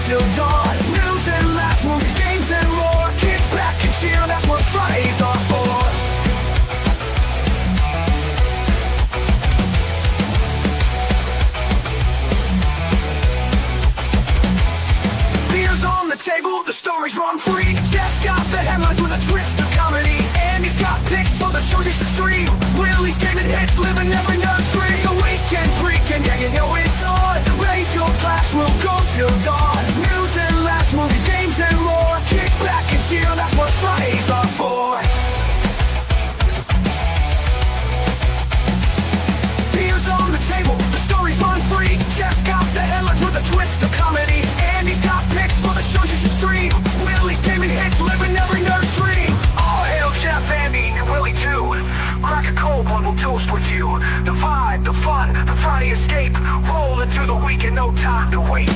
Till dawn, news and laughs, movies, games and more. Kick back and cheer, that's what Fridays are for. Beers on the table, the stories run free. Jeff's got the headlines with a twist of comedy. Andy's got picks for the shows you should stream. Willie's gaming hits, living every nursery. The weekend freaking, yeah, you know it's on. Raise your glass, we'll go till dawn. News and laughs, movies, games and more. Kick back and cheer, that's what Fridays are for. Beers on the table, the stories run free. Jeff's got the headlines with a twist of comedy. Andy's got picks for the shows you should stream. Willie's gaming hits, living every nerd's dream. All hail Jeff, Andy, and Willie too. Crack a cold one, we'll toast with you. The vibe, the fun, the Friday escape. Roll into the weekend, no time to wait.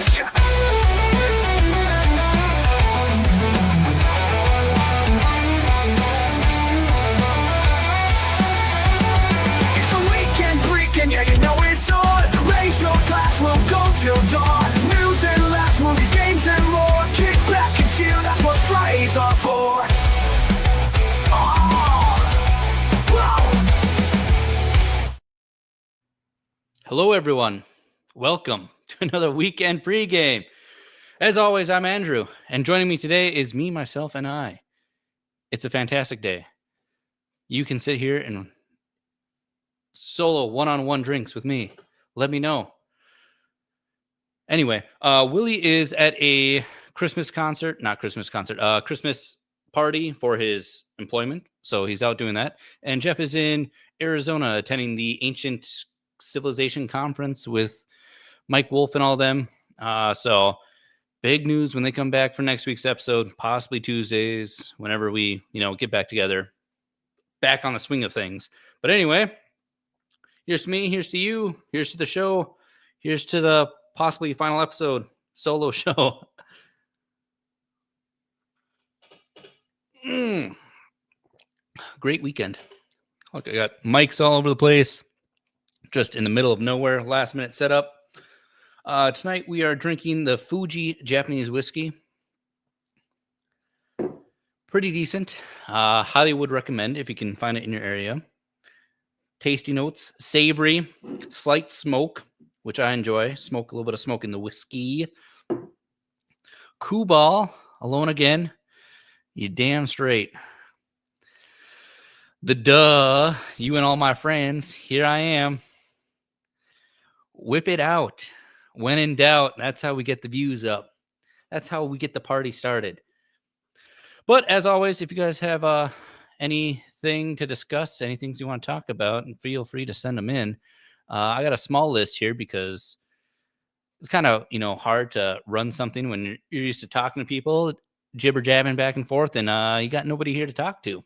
Yeah, you know it's on. Raise your glass, we'll go till dawn. News and laughs, movies, games and more. Kick back and cheer, that's what Fridays are for. Oh. Hello, everyone. Welcome to another weekend pregame. As always, I'm Andrew, and joining me today is me, myself, and I. It's a fantastic day. You can sit here and solo one-on-one drinks with me. Let me know. Anyway, Willie is at a Christmas party for his employment. So he's out doing that. And Jeff is in Arizona attending the Ancient Civilization Conference with Mike Wolf and all them. So big news when they come back for next week's episode, possibly Tuesdays, whenever we, get back together, back on the swing of things. But anyway, here's to me, here's to you, here's to the show, here's to the possibly final episode, solo show. Great weekend. Look, I got mics all over the place, just in the middle of nowhere, last minute setup. Tonight we are drinking the Fuji Japanese whiskey. Pretty decent. Highly would recommend if you can find it in your area. Tasty notes, savory, slight smoke, which I enjoy. Smoke, a little bit of smoke in the whiskey. Kubal, alone again. You damn straight. The duh, you and all my friends, here I am. Whip it out. When in doubt, that's how we get the views up. That's how we get the party started. But as always, if you guys have anything to discuss, any things you want to talk about, and feel free to send them in. I got a small list here because it's kind of, hard to run something when you're used to talking to people, jibber jabbing back and forth, and you got nobody here to talk to.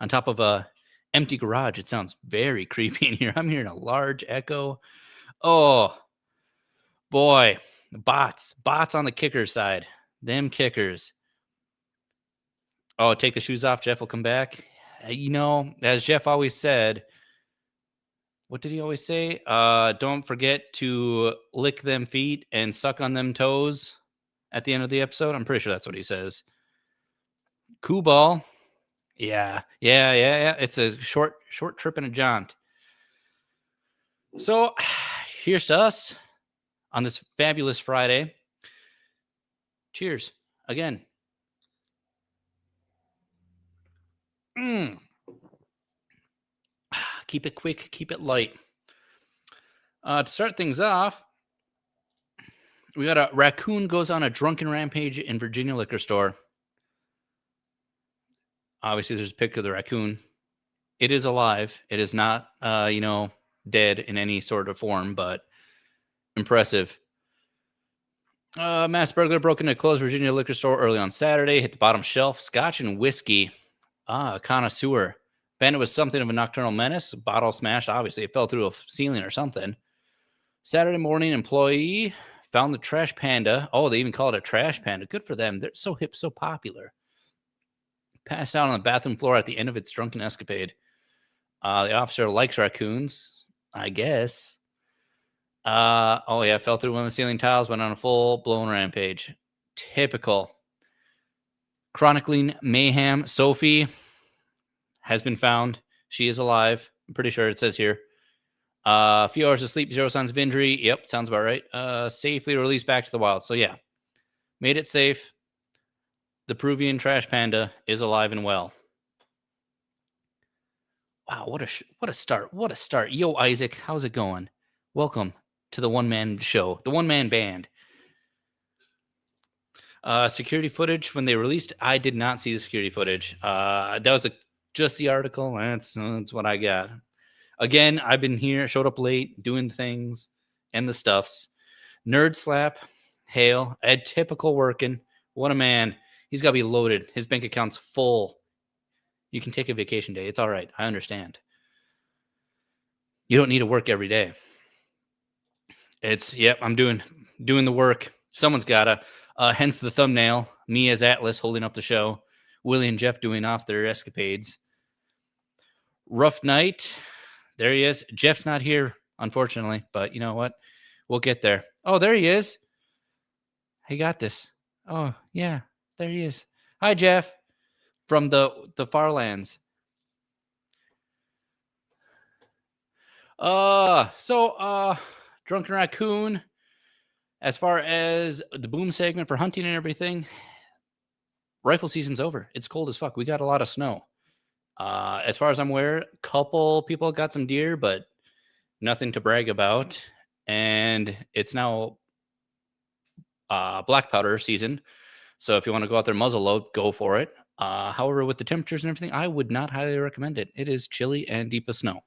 On top of a empty garage, it sounds very creepy in here. I'm hearing a large echo. Oh, boy, bots on the kicker side. Them kickers. Oh, take the shoes off. Jeff will come back. As Jeff always said, what did he always say? Don't forget to lick them feet and suck on them toes at the end of the episode. I'm pretty sure that's what he says. Kubal. Yeah. It's a short trip and a jaunt. So here's to us on this fabulous Friday. Cheers again. Keep it quick, keep it light. To start things off, we got a raccoon goes on a drunken rampage in Virginia liquor store. Obviously, there's a pic of the raccoon. It is alive. It is not, dead in any sort of form, but Impressive. Mass burglar broke into a closed Virginia liquor store early on Saturday, hit the bottom shelf, scotch and whiskey. A connoisseur. Bandit was something of a nocturnal menace. Bottle smashed, obviously. It fell through a ceiling or something. Saturday morning, employee found the trash panda. Oh, they even call it a trash panda. Good for them. They're so hip, so popular. Passed out on the bathroom floor at the end of its drunken escapade. The officer likes raccoons, I guess. Oh yeah, fell through one of the ceiling tiles, went on a full-blown rampage. Typical. Chronicling mayhem. Sophie has been found. She is alive. I'm pretty sure it says here. A few hours of sleep, 0 signs of injury. Yep, sounds about right. Safely released back to the wild. So yeah, made it safe. The Peruvian trash panda is alive and well. Wow, what a start. What a start. Yo, Isaac, how's it going? Welcome to the one-man show, the one-man band. Security footage when they released. I did not see the security footage. That was just the article. That's what I got. Again, I've been here, showed up late, doing things and the stuffs. Nerd slap, hail, Ed typical working. What a man. He's got to be loaded. His bank account's full. You can take a vacation day. It's all right. I understand. You don't need to work every day. I'm doing the work. Someone's gotta. Hence the thumbnail. Me as Atlas holding up the show. Willie and Jeff doing off their escapades. Rough night. There he is. Jeff's not here, unfortunately, but you know what? We'll get there. Oh, there he is. He got this. Oh, yeah, there he is. Hi, Jeff, from the far lands. Drunken Raccoon, as far as the boom segment for hunting and everything, rifle season's over. It's cold as fuck. We got a lot of snow. As far as I'm aware, a couple people got some deer, but nothing to brag about. And it's now black powder season. So if you want to go out there muzzle load, go for it. However, with the temperatures and everything, I would not highly recommend it. It is chilly and deep of snow.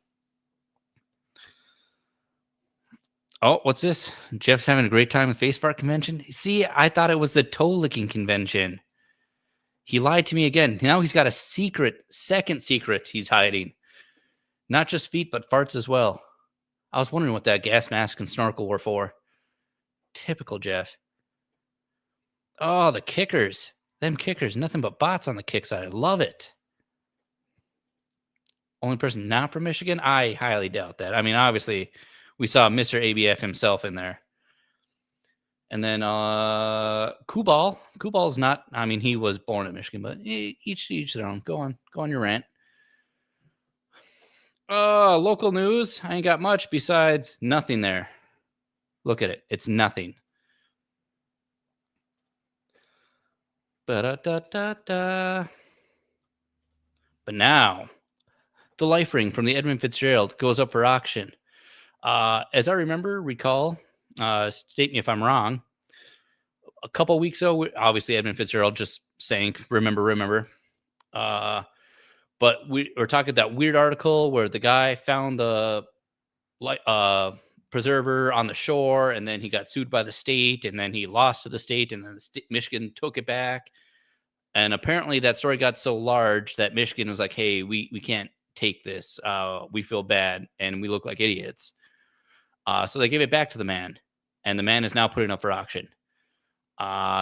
Oh, what's this? Jeff's having a great time at Face Fart Convention. See, I thought it was the toe licking convention. He lied to me again. Now he's got a second secret he's hiding. Not just feet, but farts as well. I was wondering what that gas mask and snorkel were for. Typical Jeff. Oh, the kickers. Them kickers. Nothing but bots on the kick side. I love it. Only person not from Michigan? I highly doubt that. I mean, obviously, we saw Mr. ABF himself in there. And then Kubal. Kubal's not, I mean, he was born in Michigan, but each their own. Go on your rant. Local news. I ain't got much besides nothing there. Look at it. It's nothing. Ba-da-da-da-da. But now, the life ring from the Edmund Fitzgerald goes up for auction. As I recall, state me if I'm wrong, a couple weeks ago, obviously Edmund Fitzgerald just sank, remember. But we were talking that weird article where the guy found the preserver on the shore, and then he got sued by the state, and then he lost to the state, and then Michigan took it back. And apparently that story got so large that Michigan was like, hey, we can't take this. We feel bad, and we look like idiots. So they gave it back to the man, and the man is now putting up for auction.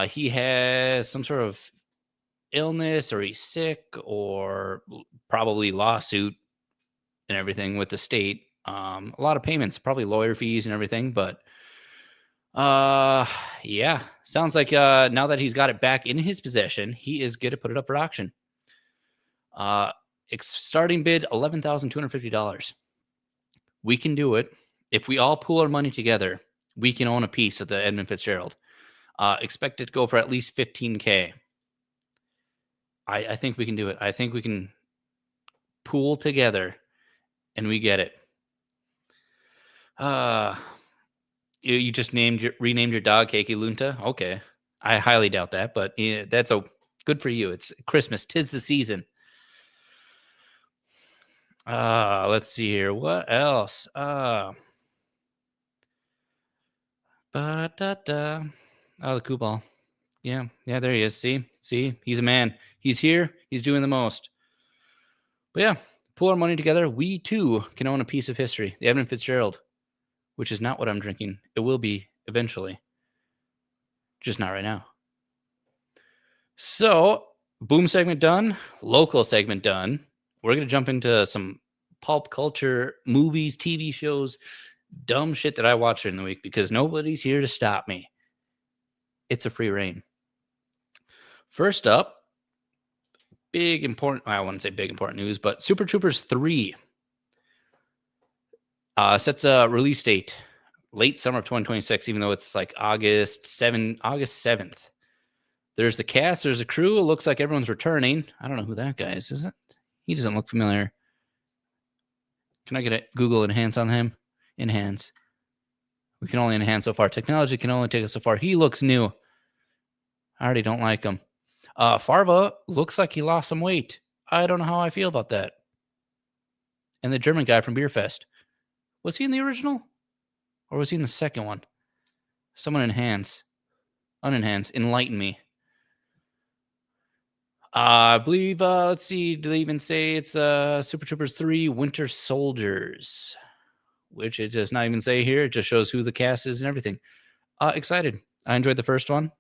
He has some sort of illness, or he's sick, or probably lawsuit and everything with the state. A lot of payments, probably lawyer fees and everything, but yeah, sounds like now that he's got it back in his possession, he is going to put it up for auction. Starting bid $11,250. We can do it. If we all pool our money together, we can own a piece of the Edmund Fitzgerald. Expect it to go for at least $15K. I think we can do it. I think we can pool together and we get it. You just renamed your dog Keiki Lunta? Okay. I highly doubt that, but yeah, that's good for you. It's Christmas. 'Tis the season. Let's see here. What else? Ba-da-da. Oh, the cue ball. Yeah, there he is. See, he's a man. He's here. He's doing the most. But yeah, pull our money together. We too can own a piece of history. The Edmund Fitzgerald, which is not what I'm drinking. It will be eventually, just not right now. So, boom segment done. Local segment done. We're gonna jump into some pulp culture, movies, TV shows, dumb shit that I watched during the week because nobody's here to stop me. It's a free reign. First up, big important, I wouldn't say big important news, but Super Troopers 3 sets a release date late summer of 2026, even though it's like August 7th. There's the cast, there's a crew. It looks like everyone's returning. I don't know who that guy is it? He doesn't look familiar. Can I get a Google enhance on him? Enhance. We can only enhance so far. Technology can only take us so far. He looks new. I already don't like him. Farva looks like he lost some weight. I don't know how I feel about that. And the German guy from Beer Fest. Was he in the original? Or was he in the second one? Someone enhance. Unenhance. Enlighten me. I believe, let's see, do they even say it's Super Troopers 3 Winter Soldiers? Which it does not even say here. It just shows who the cast is and everything. Excited. I enjoyed the first one.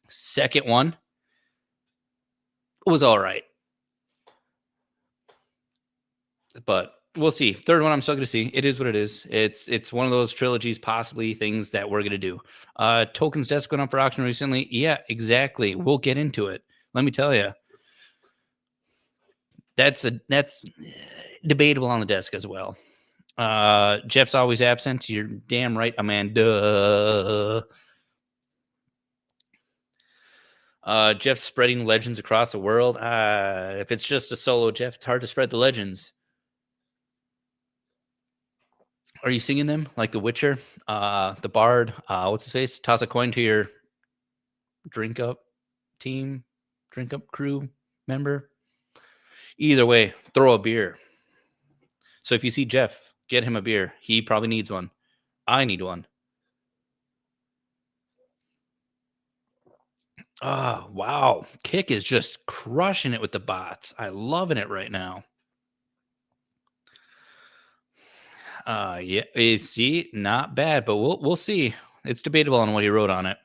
Second one was all right. But we'll see. Third one, I'm still going to see. It is what it is. It's one of those trilogies, possibly things that we're going to do. Tolkien's Desk went up for auction recently. Yeah, exactly. We'll get into it. Let me tell you. That's debatable on the desk as well. Jeff's always absent. You're damn right, Amanda. Jeff's spreading legends across the world. If it's just a solo Jeff, it's hard to spread the legends. Are you singing them like The Witcher? The Bard? What's his face? Toss a coin to your drink up crew member. Either way, throw a beer. So if you see Jeff, get him a beer. He probably needs one. I need one. Oh, wow. Kick is just crushing it with the bots. I loving it right now. Yeah, see, not bad, but we'll see. It's debatable on what he wrote on it.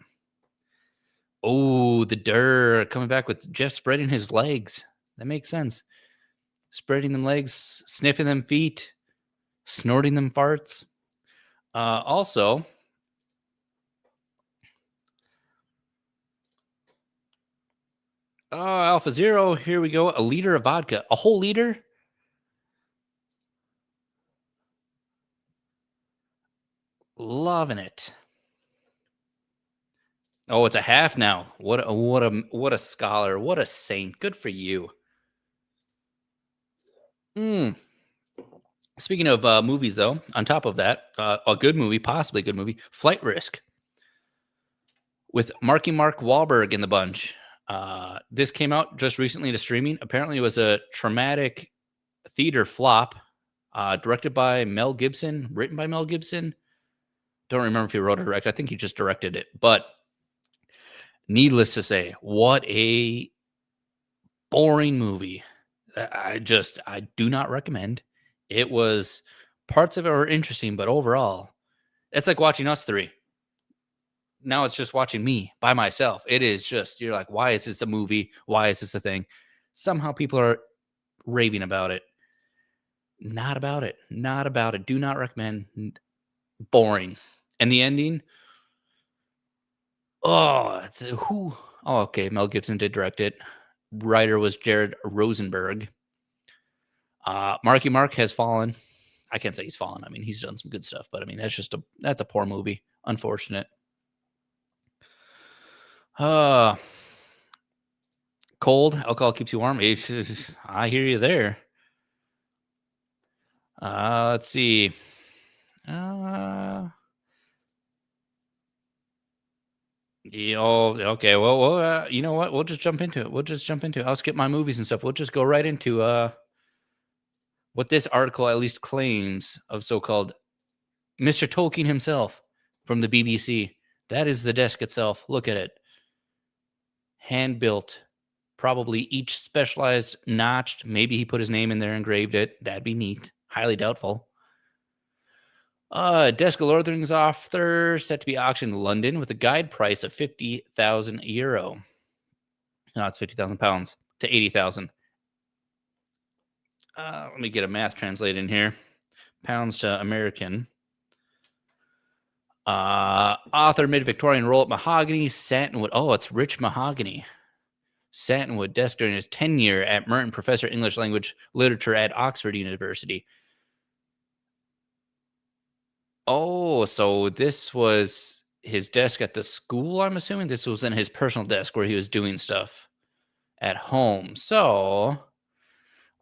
Oh, the dirt coming back with Jeff spreading his legs. That makes sense. Spreading them legs, sniffing them feet, snorting them farts. Also, Alpha Zero, here we go. A liter of vodka. A whole liter? Loving it. Oh, it's a half now. What a scholar. What a saint. Good for you. Speaking of movies, though, on top of that, a good movie, possibly a good movie, Flight Risk, with Mark Wahlberg in the bunch. This came out just recently to streaming. Apparently, it was a traumatic theater flop. Directed by Mel Gibson, written by Mel Gibson. Don't remember if he wrote or directed. I think he just directed it. But needless to say, what a boring movie. I do not recommend. It was, parts of it were interesting, but overall, it's like watching us three. Now it's just watching me by myself. It is just, you're like, why is this a movie? Why is this a thing? Somehow people are raving about it. Not about it. Not about it. Do not recommend. Boring. And the ending, it's who? Oh, okay. Mel Gibson did direct it. Writer was Jared Rosenberg. Marky Mark has fallen. I can't say he's fallen. I mean, he's done some good stuff, but I mean, that's a poor movie. Unfortunate. Cold. Alcohol keeps you warm. I hear you there. Let's see. Okay. Well, you know what? We'll just jump into it. I'll skip my movies and stuff. We'll just go right into what this article at least claims of so-called Mr. Tolkien himself from the BBC. That is the desk itself. Look at it. Hand built. Probably each specialized notched. Maybe he put his name in there, engraved it. That'd be neat. Highly doubtful. Desk of Lord of the Rings author set to be auctioned in London with a guide price of €50,000. No, it's 50,000 pounds to 80,000. Let me get a math translate in here. Pounds to American. Author mid-Victorian roll-up mahogany, satinwood. Oh, it's rich mahogany. Satinwood desk during his tenure at Merton, professor of English language literature at Oxford University. Oh, so this was his desk at the school, I'm assuming? This was in his personal desk where he was doing stuff at home. So,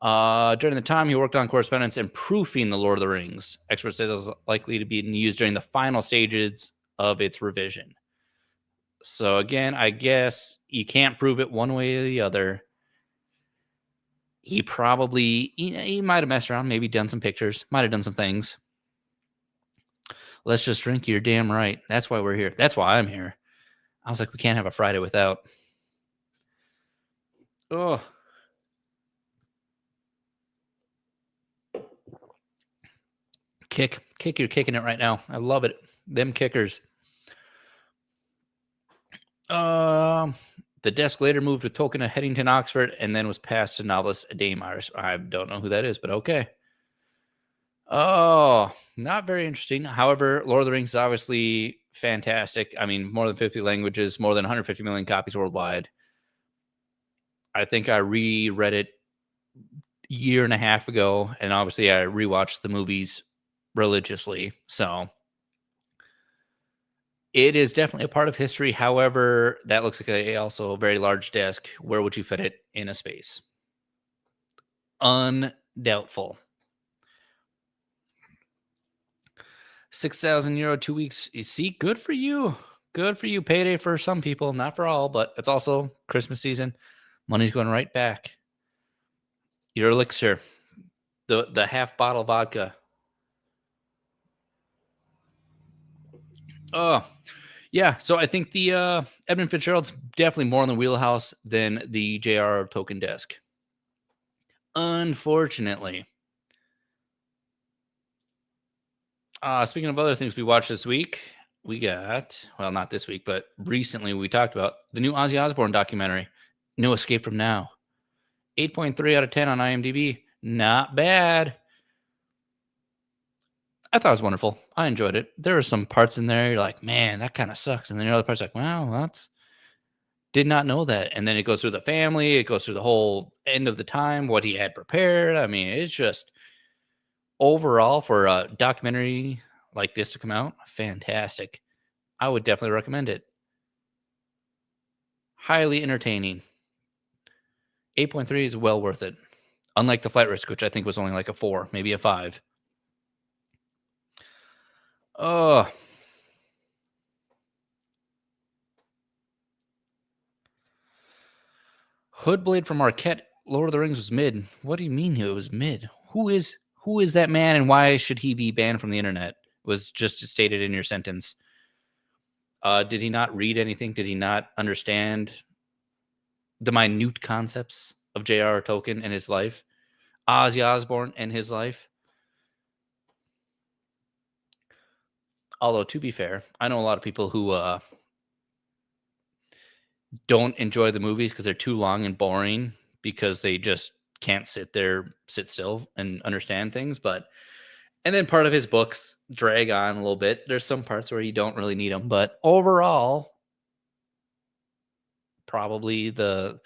during the time he worked on correspondence and proofing The Lord of the Rings, experts say that was likely to be used during the final stages of its revision. So again, I guess you can't prove it one way or the other. He probably, he might have messed around, maybe done some pictures, might have done some things. Let's just drink. You're damn right. That's why we're here. That's why I'm here. I was like, we can't have a Friday without. Oh. Kick. You're kicking it right now. I love it. Them kickers. The desk later moved with Tolkien to Headington, Oxford, and then was passed to novelist Dame Iris. I don't know who that is, but okay. Oh, not very interesting. However, Lord of the Rings is obviously fantastic. I mean, more than 50 languages, more than 150 million copies worldwide. I think I reread it a year and a half ago, and obviously I rewatched the movies religiously. So it is definitely a part of history. However, that looks like also a very large desk. Where would you fit it in a space? Undoubtful. €6,000, 2 weeks. You see, good for you. Good for you. Payday for some people, not for all, but it's also Christmas season. Money's going right back. Your elixir, the half bottle vodka. Oh, yeah. So I think the Edmund Fitzgerald's definitely more in the wheelhouse than the J.R.R. Tolkien desk. Unfortunately. Speaking of other things we watched this week, we got, well, not this week, but recently we talked about the new Ozzy Osbourne documentary, No Escape from Now. 8.3 out of 10 on IMDb. Not bad. I thought it was wonderful. I enjoyed it. There were some parts in there you're like, man, that kind of sucks. And then the other parts like, wow, that's did not know that. And then it goes through the family. It goes through the whole end of the time, what he had prepared. I mean, it's just overall for a documentary like this to come out, fantastic. I would definitely recommend it. Highly entertaining. 8.3 is well worth it. Unlike the Flight Risk, which I think was only like a 4, maybe a 5. Oh. Hoodblade from Marquette, Lord of the Rings was mid. What do you mean it was mid? Who is that man and why should he be banned from the internet? Was just stated in your sentence. Did he not read anything? Did he not understand the minute concepts of J.R.R. Tolkien and his life? Ozzy Osbourne and his life? Although, to be fair, I know a lot of people who don't enjoy the movies because they're too long and boring because they just can't sit still and understand things. And then part of his books drag on a little bit. There's some parts where you don't really need them, but overall, probably the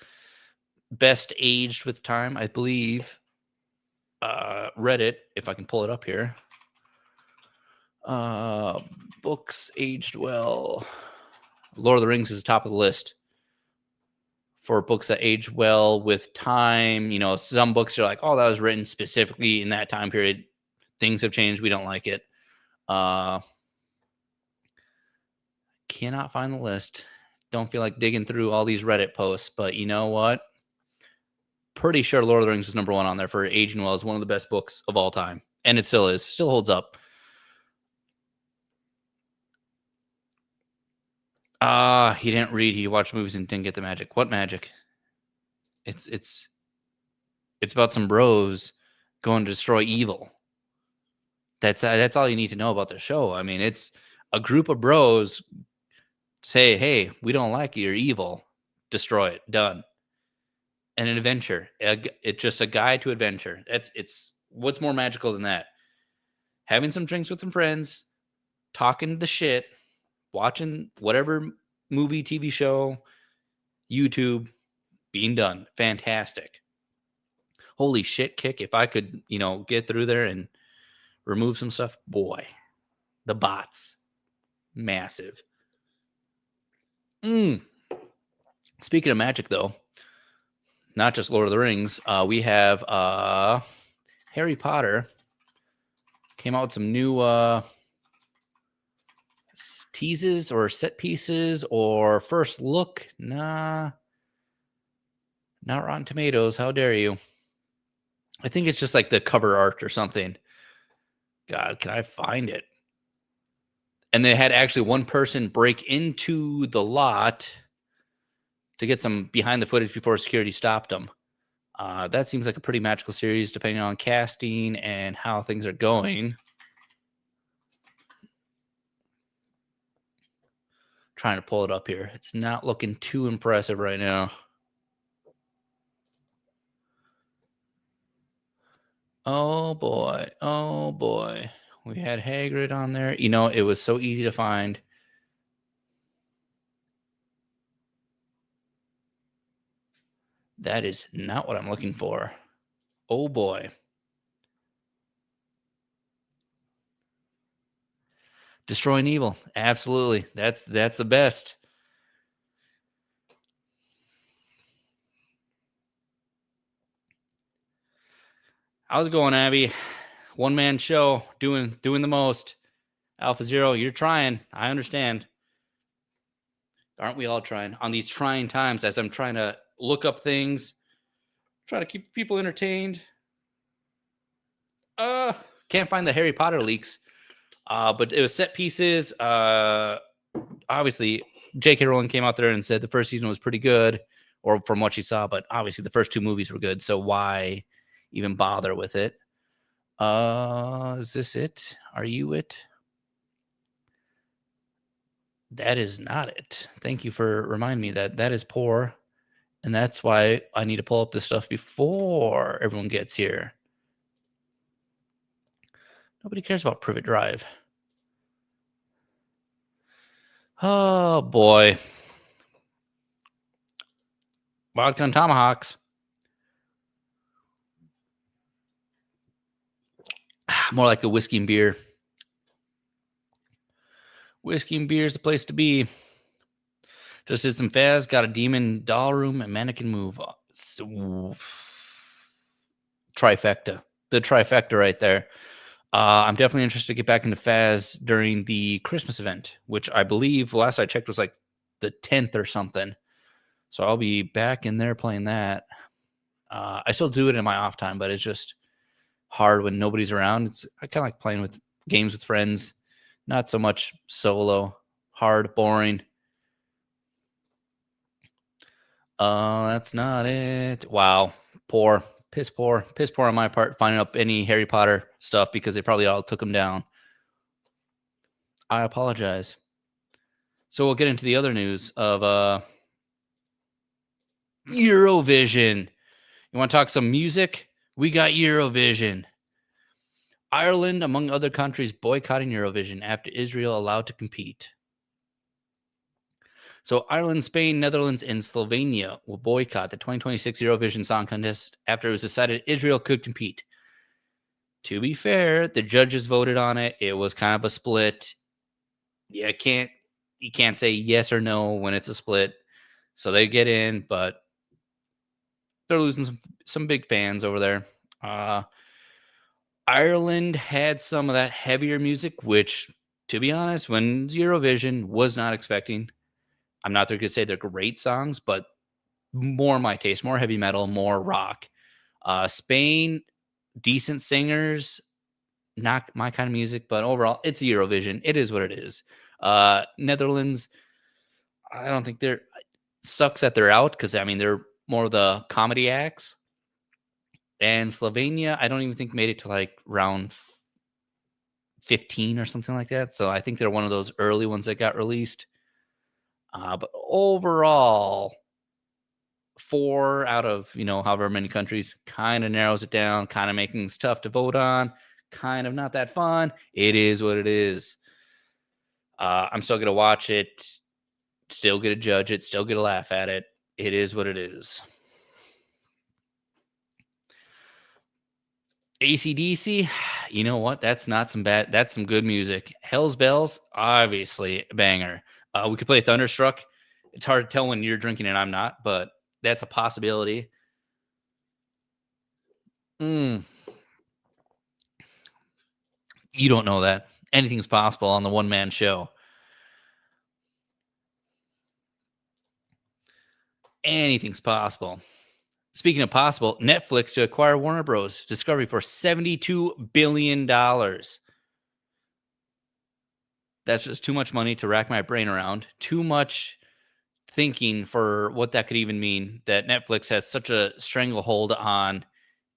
best aged with time, I believe. Reddit, if I can pull it up here. Books aged well. Lord of the Rings is top of the list for books that age well with time. You know, some books are like, oh, that was written specifically in that time period. Things have changed. We don't like it. Cannot find the list. Don't feel like digging through all these Reddit posts, but you know what? Pretty sure Lord of the Rings is number 1 on there for aging well. It's one of the best books of all time. And it still is. Still holds up. He didn't read. He watched movies and didn't get the magic. What magic? It's about some bros going to destroy evil. That's all you need to know about the show. I mean, it's a group of bros say, "Hey, we don't like you. You're evil. Destroy it. Done." And an adventure. It's just a guide to adventure. It's what's more magical than that? Having some drinks with some friends, talking the shit, watching whatever movie, TV show, YouTube, being done. Fantastic. Holy shit, kick. If I could, get through there and remove some stuff, boy, the bots, massive. Speaking of magic, though, not just Lord of the Rings, we have Harry Potter came out with some new teases or set pieces or first look. Nah, not Rotten Tomatoes. How dare you? I think it's just like the cover art or something. God, can I find it? And they had actually one person break into the lot to get some behind the footage before security stopped them. That seems like a pretty magical series, depending on casting and how things are going. Trying to pull it up here. It's not looking too impressive right now. Oh boy. Oh boy. We had Hagrid on there. It was so easy to find. That is not what I'm looking for. Oh boy. Destroying evil. Absolutely. That's the best. How's it going, Abby? One man show, doing the most. Alpha Zero, you're trying. I understand. Aren't we all trying on these trying times as I'm trying to look up things, try to keep people entertained? Can't find the Harry Potter leaks. But it was set pieces. Obviously, J.K. Rowling came out there and said the first season was pretty good, or from what she saw, but obviously the first two movies were good, so why even bother with it? Is this it? Are you it? That is not it. Thank you for reminding me that is poor. And that's why I need to pull up this stuff before everyone gets here. Nobody cares about Privet Drive. Oh, boy. Vodka and Tomahawks. More like the whiskey and beer. Whiskey and beer is the place to be. Just did some Faz, got a demon doll room and mannequin move. Trifecta. The trifecta right there. I'm definitely interested to get back into Faz during the Christmas event, which I believe last I checked was like the 10th or something. So I'll be back in there playing that. I still do it in my off time, but it's just hard when nobody's around. I kind of like playing with games with friends, not so much solo. Hard, boring. That's not it. Wow, poor, piss poor on my part finding up any Harry Potter stuff because they probably all took them down. I apologize. So we'll get into the other news of Eurovision. You want to talk some music? We got Eurovision. Ireland, among other countries, boycotting Eurovision after Israel allowed to compete. So Ireland, Spain, Netherlands, and Slovenia will boycott the 2026 Eurovision Song Contest after it was decided Israel could compete. To be fair, the judges voted on it. It was kind of a split. Yeah, you can't say yes or no when it's a split. So they get in, but they're losing some big fans over there. Ireland had some of that heavier music, which, to be honest, when Eurovision was not expecting. I'm not going to say they're great songs, but more my taste, more heavy metal, more rock. Spain, decent singers, not my kind of music, but overall, it's Eurovision. It is what it is. Netherlands, I don't think they're sucks that they're out because I mean they're more of the comedy acts. And Slovenia, I don't even think made it to like round 15 or something like that. So I think they're one of those early ones that got released. But overall, 4 out of however many countries kind of narrows it down, kind of making things tough to vote on, kind of not that fun. It is what it is. I'm still gonna watch it, still gonna judge it, still gonna laugh at it. It is what it is. AC/DC, you know what? That's not some bad. That's some good music. Hell's Bells, obviously a banger. We could play Thunderstruck. It's hard to tell when you're drinking and I'm not, but that's a possibility. Mm, you don't know that. Anything's possible on the one man show. Anything's possible. Speaking of possible, Netflix to acquire Warner Bros. Discovery for $72 billion. That's just too much money to rack my brain around. Too much thinking for what that could even mean. That Netflix has such a stranglehold on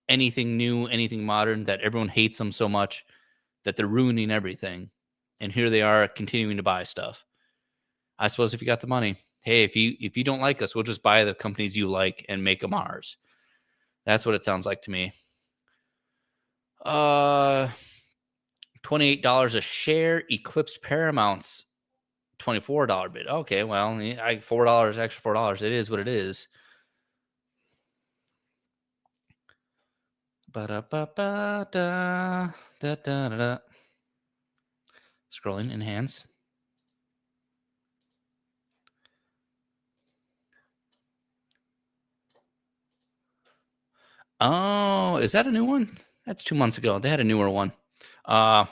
anything new, anything modern, that everyone hates them so much that they're ruining everything. And here they are continuing to buy stuff. I suppose if you got the money, hey, if you don't like us, we'll just buy the companies you like and make them ours. That's what it sounds like to me. $28 a share eclipsed Paramount's $24 bid. Okay, well, $4 extra $4. It is what it is. Ba-da-ba-ba-da, da-da-da-da. Scrolling, enhance. Oh, is that a new one? That's 2 months ago. They had a newer one. But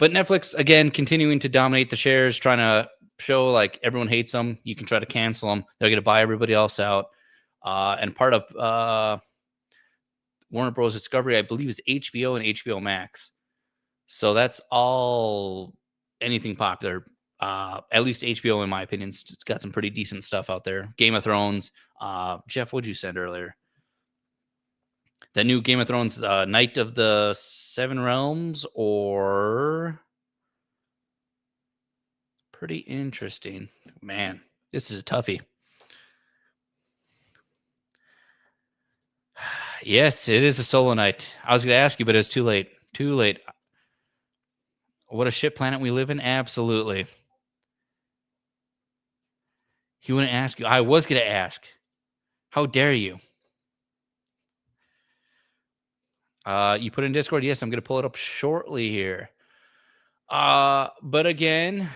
Netflix, again, continuing to dominate the shares, trying to show like everyone hates them. You can try to cancel them. They're going to buy everybody else out. And part of Warner Bros. Discovery, I believe, is HBO and HBO Max. So that's all anything popular. At least HBO, in my opinion, it's got some pretty decent stuff out there. Game of Thrones. Jeff, what'd you send earlier? That new Game of Thrones, Knight of the Seven Realms, or pretty interesting. Man, this is a toughie. Yes, it is a solo night. I was going to ask you, but it's too late. Too late. What a shit planet we live in. Absolutely. He wouldn't ask you. I was going to ask. How dare you? You put in Discord. Yes, I'm going to pull it up shortly here. But again,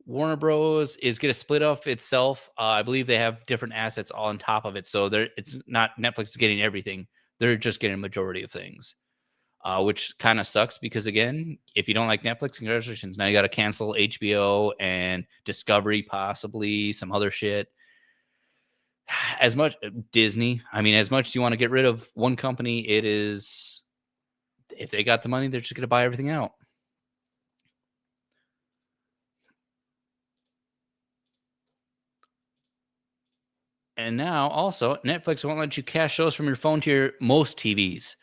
Warner Bros. Is going to split off itself. I believe they have different assets on top of it. So it's not Netflix is getting everything. They're just getting a majority of things, which kind of sucks because, again, if you don't like Netflix, congratulations. Now you got to cancel HBO and Discovery, possibly some other shit. As much Disney, I mean, as much as you want to get rid of one company, it is, if they got the money, they're just going to buy everything out. And now also Netflix won't let you cache shows from your phone to your most TVs.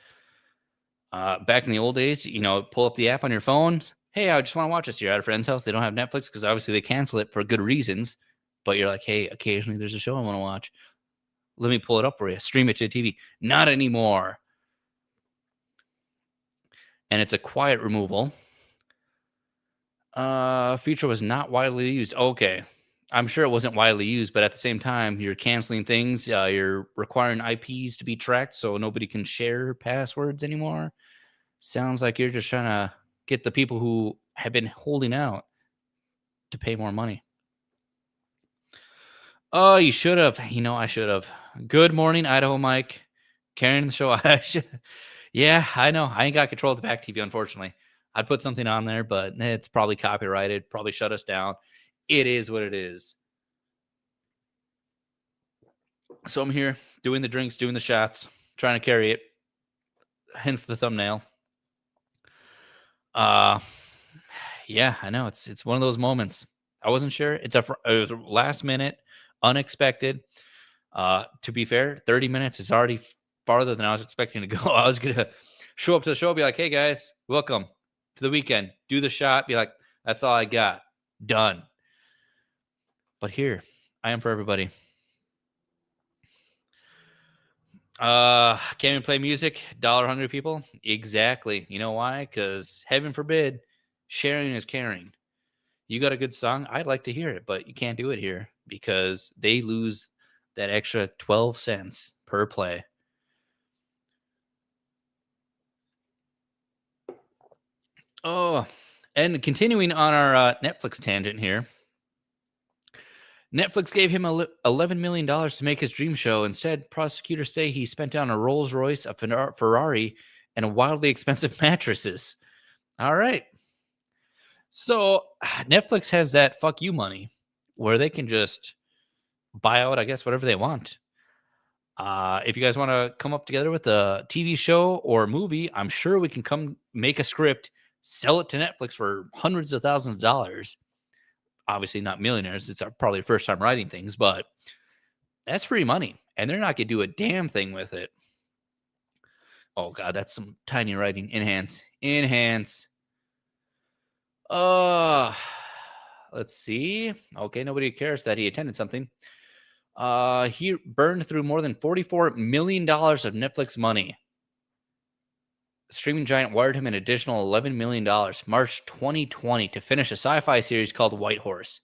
Back in the old days, pull up the app on your phone. Hey, I just want to watch this. You're at a friend's house. They don't have Netflix because obviously they cancel it for good reasons. But you're like, hey, occasionally there's a show I want to watch. Let me pull it up for you. Stream it to the TV. Not anymore. And it's a quiet removal. Feature was not widely used. Okay. I'm sure it wasn't widely used, but at the same time, you're canceling things. You're requiring IPs to be tracked so nobody can share passwords anymore. Sounds like you're just trying to get the people who have been holding out to pay more money. Oh, you should have. I should have. Good morning, Idaho Mike. Carrying the show. Yeah, I know. I ain't got control of the back TV, unfortunately. I'd put something on there, but it's probably copyrighted, probably shut us down. It is what it is. So I'm here doing the drinks, doing the shots, trying to carry it. Hence the thumbnail. Yeah, I know. It's one of those moments. I wasn't sure. It was last minute, unexpected. To be fair, 30 minutes is already farther than I was expecting to go. I was going to show up to the show, be like, hey guys, welcome to the weekend. Do the shot, be like, that's all I got. Done. But here, I am for everybody. Can't even play music, dollar hungry people? Exactly. You know why? Because heaven forbid, sharing is caring. You got a good song, I'd like to hear it, but you can't do it here because they lose that extra 12 cents per play. Oh, and continuing on our Netflix tangent here, Netflix gave him $11 million to make his dream show. Instead, prosecutors say he spent down a Rolls Royce, a Ferrari, and a wildly expensive mattresses. All right. So Netflix has that fuck you money where they can just buy out, I guess, whatever they want. If you guys want to come up together with a TV show or movie, I'm sure we can come make a script, sell it to Netflix for hundreds of thousands of dollars. Obviously, not millionaires. It's our probably first time writing things, but that's free money, and they're not going to do a damn thing with it. Oh god, that's some tiny writing. Enhance. Let's see. Okay, nobody cares that he attended something. He burned through more than $44 million of Netflix money. Streaming giant wired him an additional $11 million March 2020 to finish a sci-fi series called White Horse.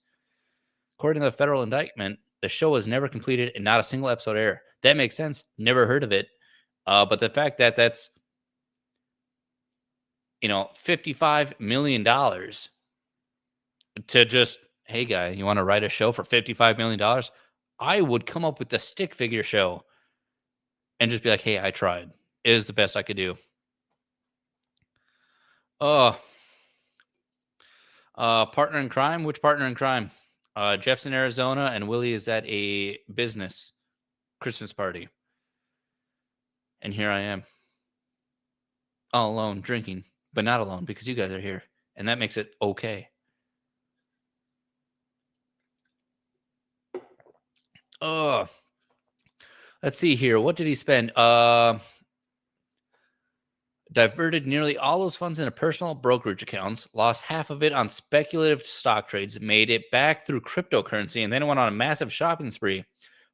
According to the federal indictment, the show was never completed and not a single episode aired. That makes sense. Never heard of it. But the fact that that's, $55 million to just, hey guy, you want to write a show for $55 million? I would come up with the stick figure show and just be like, hey, I tried. It is the best I could do. Partner in crime? Which partner in crime? Jeff's in Arizona and Willie is at a business Christmas party. And here I am. All alone, drinking, but not alone because you guys are here. And that makes it okay. Let's see here. What did he spend? Diverted nearly all those funds into personal brokerage accounts, lost half of it on speculative stock trades, made it back through cryptocurrency, and then went on a massive shopping spree.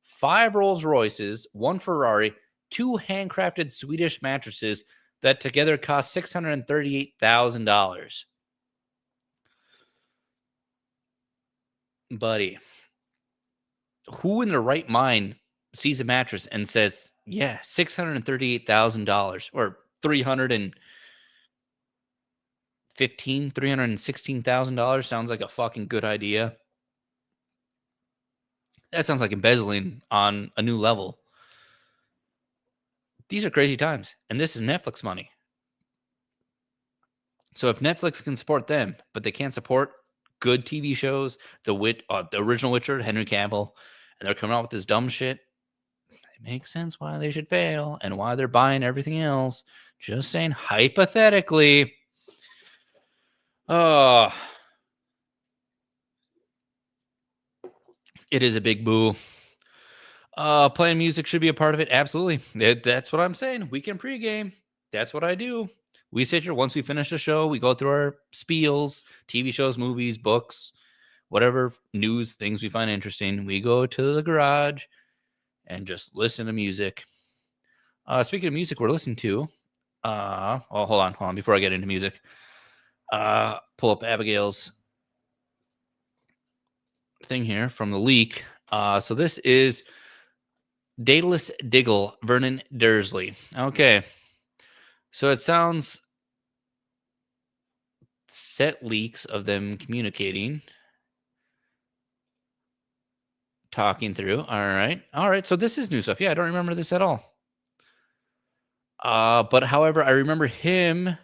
5 Rolls Royces, 1 Ferrari, 2 handcrafted Swedish mattresses that together cost $638,000. Buddy, who in their right mind sees a mattress and says, yeah, $638,000 or $316,000 sounds like a fucking good idea. That sounds like embezzling on a new level. These are crazy times, and this is Netflix money. So if Netflix can support them, but they can't support good TV shows, the original Witcher, Henry Cavill, and they're coming out with this dumb shit, it makes sense why they should fail and why they're buying everything else. Just saying, hypothetically. It is a big boo. Playing music should be a part of it. Absolutely. That's what I'm saying. Weekend pregame. That's what I do. We sit here once we finish the show. We go through our spiels, TV shows, movies, books, whatever news things we find interesting. We go to the garage and just listen to music. Speaking of music, we're listening to. Hold on. Before I get into music, pull up Abigail's thing here from the leak. So this is Daedalus Diggle, Vernon Dursley. Okay. So it sounds set leaks of them communicating, talking through. All right. So this is new stuff. Yeah, I don't remember this at all. But however, I remember him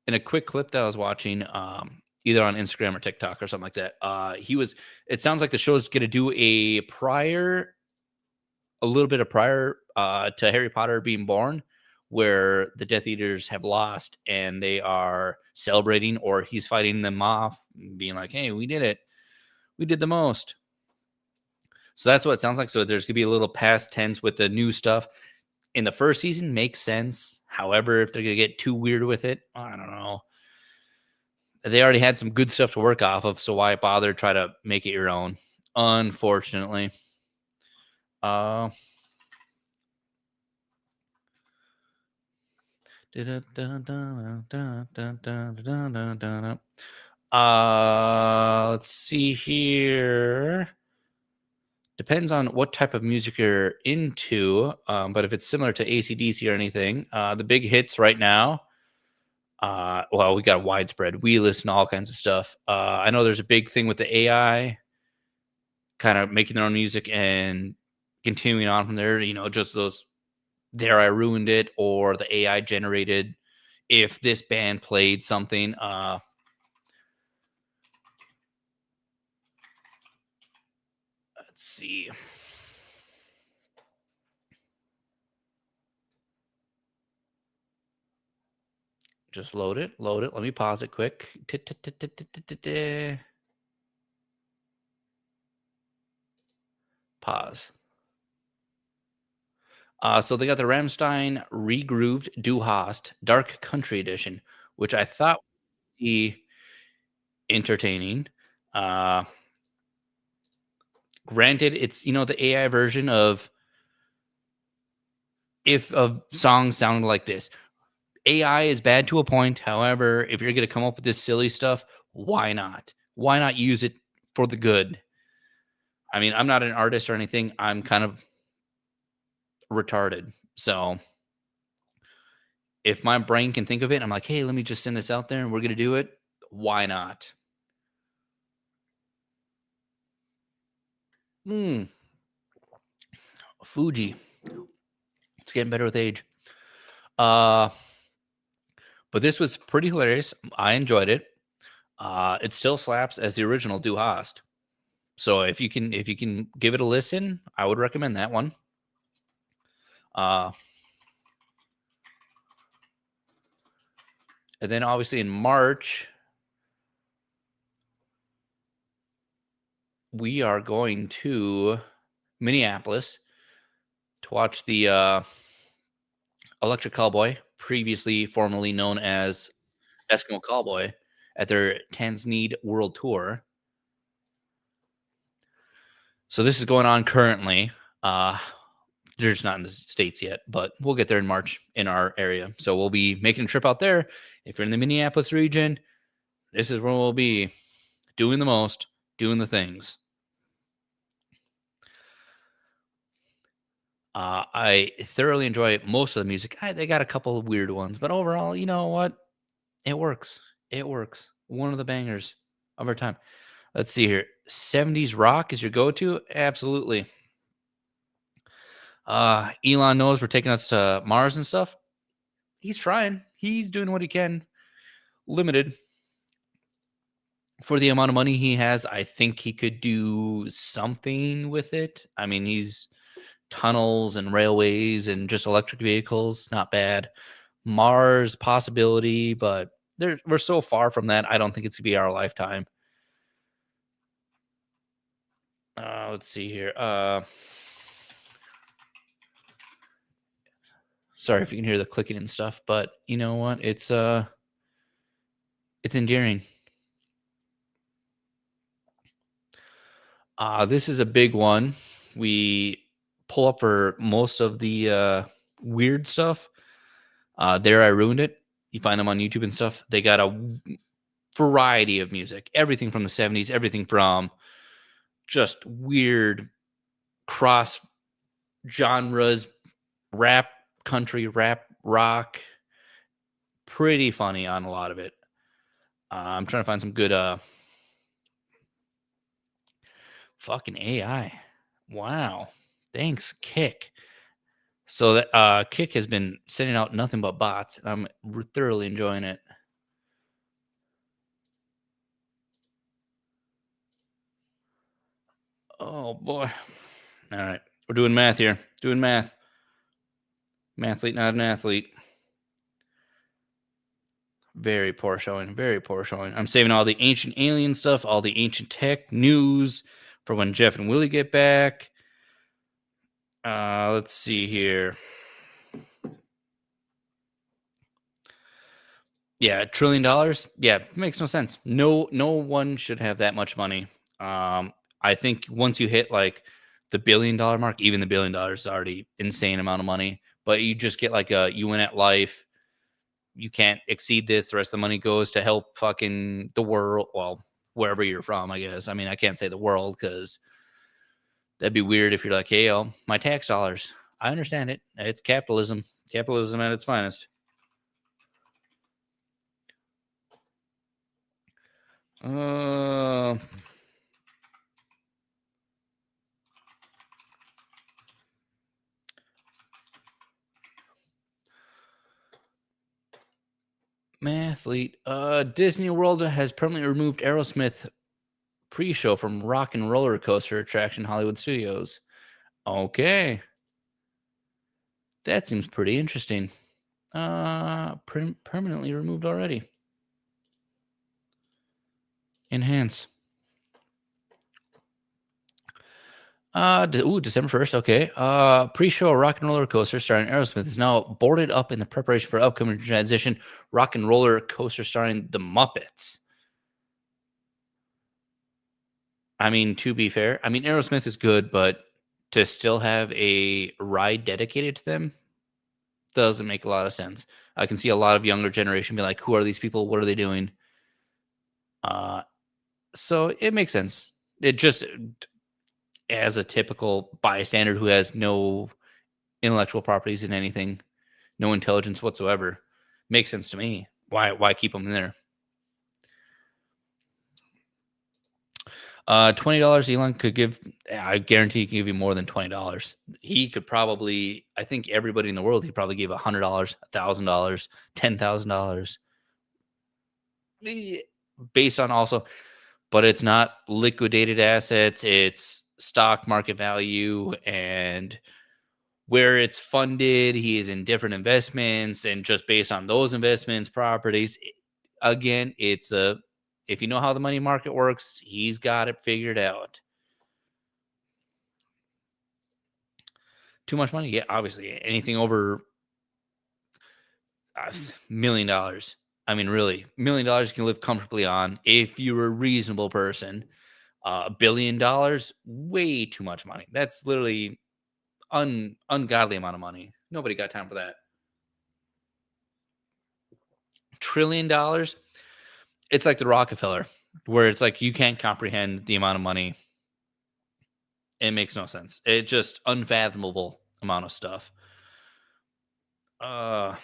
in a quick clip that I was watching, either on Instagram or TikTok or something like that. It sounds like the show is going to do a little bit of prior to Harry Potter being born, where the Death Eaters have lost and they are celebrating, or he's fighting them off, being like, hey, we did it. We did the most. So that's what it sounds like. So there's gonna be a little past tense with the new stuff in the first season. Makes sense. However, if they're gonna get too weird with it, I don't know. They already had some good stuff to work off of, so why bother try to make it your own? Unfortunately. Uh let's see here. Depends on what type of music you're into. But if it's similar to ACDC or anything, the big hits right now, well, we got widespread. We listen to all kinds of stuff. I know there's a big thing with the AI kind of making their own music and continuing on from there. Just those there I ruined it or the AI generated if this band played something. Let's see. Just load it. Load it. Let me pause it quick. Pause. So they got the Ramstein Regrooved Du Hast Dark Country Edition, which I thought would be entertaining. Uh, Granted, it's the AI version of if of songs sounded like this. AI is bad to a point. However, if you're going to come up with this silly stuff, why not? Why not use it for the good? I mean, I'm not an artist or anything. I'm kind of retarded. So if my brain can think of it, I'm like, hey, let me just send this out there and we're going to do it. Why not? Fuji. It's getting better with age. But this was pretty hilarious. I enjoyed it. It still slaps as the original Du Hast. So if you can give it a listen, I would recommend that one. And then obviously in March, we are going to Minneapolis to watch the Electric Cowboy, previously formerly known as Eskimo Cowboy, at their Tanzania World Tour. So this is going on currently. They're just not in the States yet, but we'll get there in March in our area. So we'll be making a trip out there. If you're in the Minneapolis region, this is where we'll be doing the most, doing the things. I thoroughly enjoy most of the music. They got a couple of weird ones, but overall, you know what? It works. It works. One of the bangers of our time. Let's see here. 70s rock is your go-to? Absolutely. Elon knows we're taking us to Mars and stuff. He's trying. He's doing what he can. Limited. For the amount of money he has, I think he could do something with it. I mean, he's tunnels and railways and just electric vehicles. Not bad. Mars possibility, but we're so far from that. I don't think it's gonna be our lifetime. Let's see here. Sorry if you can hear the clicking and stuff, but you know what? It's endearing. This is a big one. We pull up for most of the weird stuff. There I ruined it. You find them on YouTube and stuff. They got a variety of music, everything from the 70s, everything from just weird cross genres, rap, country, rap, rock. Pretty funny on a lot of it. I'm trying to find some good fucking AI. Wow. Thanks, Kick. So that Kick has been sending out nothing but bots, and I'm thoroughly enjoying it. Oh boy. All right. We're doing math here. Doing math. Mathlete, not an athlete. Very poor showing. Very poor showing. I'm saving all the ancient alien stuff, all the ancient tech news for when Jeff and Willie get back. Let's see here. Yeah, $1 trillion. Yeah, makes no sense. No one should have that much money. I think once you hit like the $1 billion mark, even the $1 billion is already insane amount of money. But you just get like you win at life. You can't exceed this. The rest of the money goes to help fucking the world. Well, wherever you're from, I guess. I mean, I can't say the world because that'd be weird if you're like, hey, my tax dollars. I understand it. It's capitalism. Capitalism at its finest. Mathlete. Disney World has permanently removed Aerosmith pre-show from Rock and Roller Coaster attraction Hollywood Studios. Okay. That seems pretty interesting. Permanently removed already. Enhance. December 1st. Okay. Pre-show Rock and Roller Coaster starring Aerosmith is now boarded up in the preparation for upcoming transition Rock and Roller Coaster starring the Muppets. I mean, to be fair, I mean, Aerosmith is good, but to still have a ride dedicated to them doesn't make a lot of sense. I can see a lot of younger generation be like, who are these people? What are they doing? So it makes sense. It just, as a typical bystander who has no intellectual properties in anything, no intelligence whatsoever, makes sense to me. Why keep them in there? $20 Elon could give. I guarantee he can give you more than $20. He could probably. I think everybody in the world, he probably gave $100, $1,000, $10,000, based on also. But it's not liquidated assets. It's stock market value and where it's funded. He is in different investments, and just based on those investments, properties. Again, it's a. If you know how the money market works, he's got it figured out. Too much money? Yeah, obviously. Anything over $1 million. I mean, really, $1 million you can live comfortably on if you're a reasonable person. $1 billion, way too much money. That's literally ungodly amount of money. Nobody got time for that. $1 trillion. It's like the Rockefeller, where it's like you can't comprehend the amount of money. It makes no sense. It's just unfathomable amount of stuff. Let's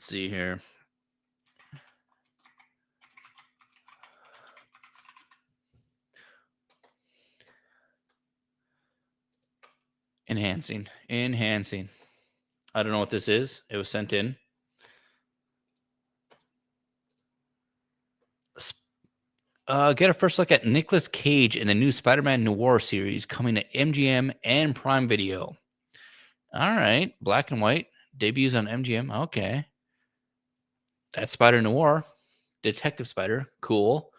see here. Enhancing. I don't know what this is. It was sent in. Get a first look at Nicolas Cage in the new Spider-Man Noir series coming to MGM and Prime Video. All right. Black and white. Debuts on MGM. Okay. That's Spider Noir. Detective Spider. Cool.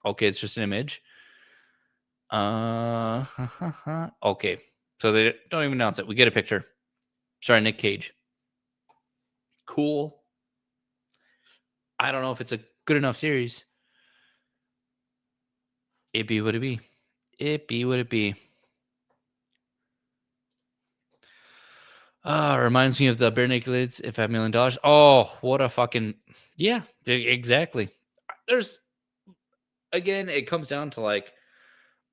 Okay, it's just an image. Okay. So they don't even announce it. We get a picture. Sorry, Nick Cage. Cool. I don't know if it's a good enough series. It be what it be. It be what it be. Reminds me of the Bare Naked Ladies. If I had $1 million. Oh, what a fucking yeah, exactly. There's again, it comes down to like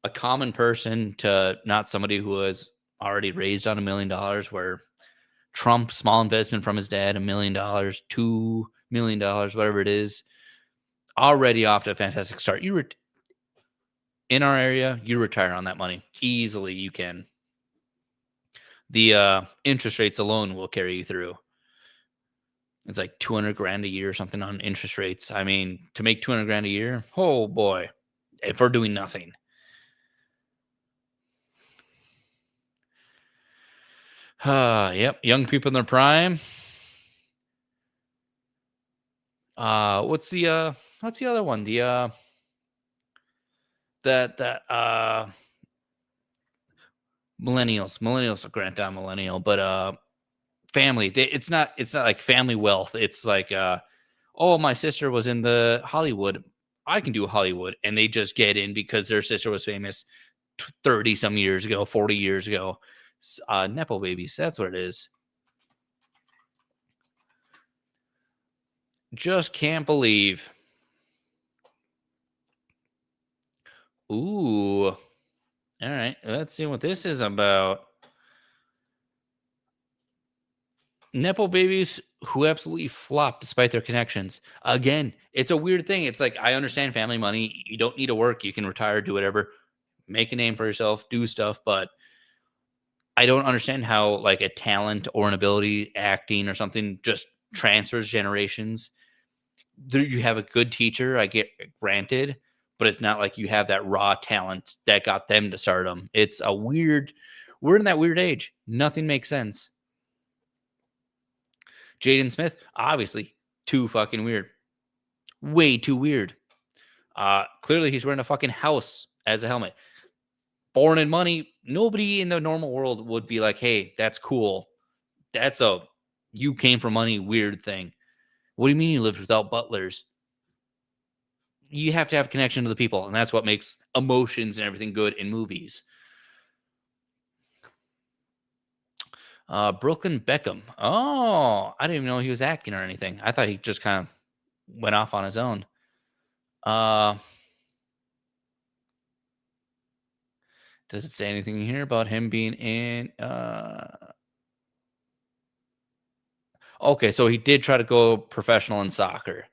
a common person to not somebody who was already raised on $1 million. Where Trump, small investment from his dad, $1 million, $2 million, whatever it is, already off to a fantastic start. In our area, you retire on that money easily. You can. The interest rates alone will carry you through. It's like 200 grand a year or something on interest rates. I mean, to make 200 grand a year, oh boy, if we're doing nothing. Yep, young people in their prime. What's the other one? The that millennials will grant down millennial, but family. It's not like family wealth. It's like oh, my sister was in the Hollywood. I can do Hollywood, and they just get in because their sister was famous 30 some years ago, 40 years ago. Nepo babies. That's what it is. Just can't believe. Ooh. All right. Let's see what this is about. Nepo babies who absolutely flop despite their connections. Again, it's a weird thing. It's like, I understand family money. You don't need to work. You can retire, do whatever, make a name for yourself, do stuff. But I don't understand how like a talent or an ability, acting or something, just transfers generations. There you have a good teacher, I get granted, but it's not like you have that raw talent that got them to stardom. It's a weird, we're in that weird age. Nothing makes sense. Jaden Smith, obviously, too fucking weird. Way too weird. Clearly he's wearing a fucking house as a helmet. Born in money, nobody in the normal world would be like, hey, that's cool. That's a you came from money weird thing. What do you mean you lived without butlers? You have to have connection to the people, and that's what makes emotions and everything good in movies. Brooklyn Beckham. Oh, I didn't even know he was acting or anything. I thought he just kind of went off on his own. Does it say anything here about him being in? Okay, so he did try to go professional in soccer,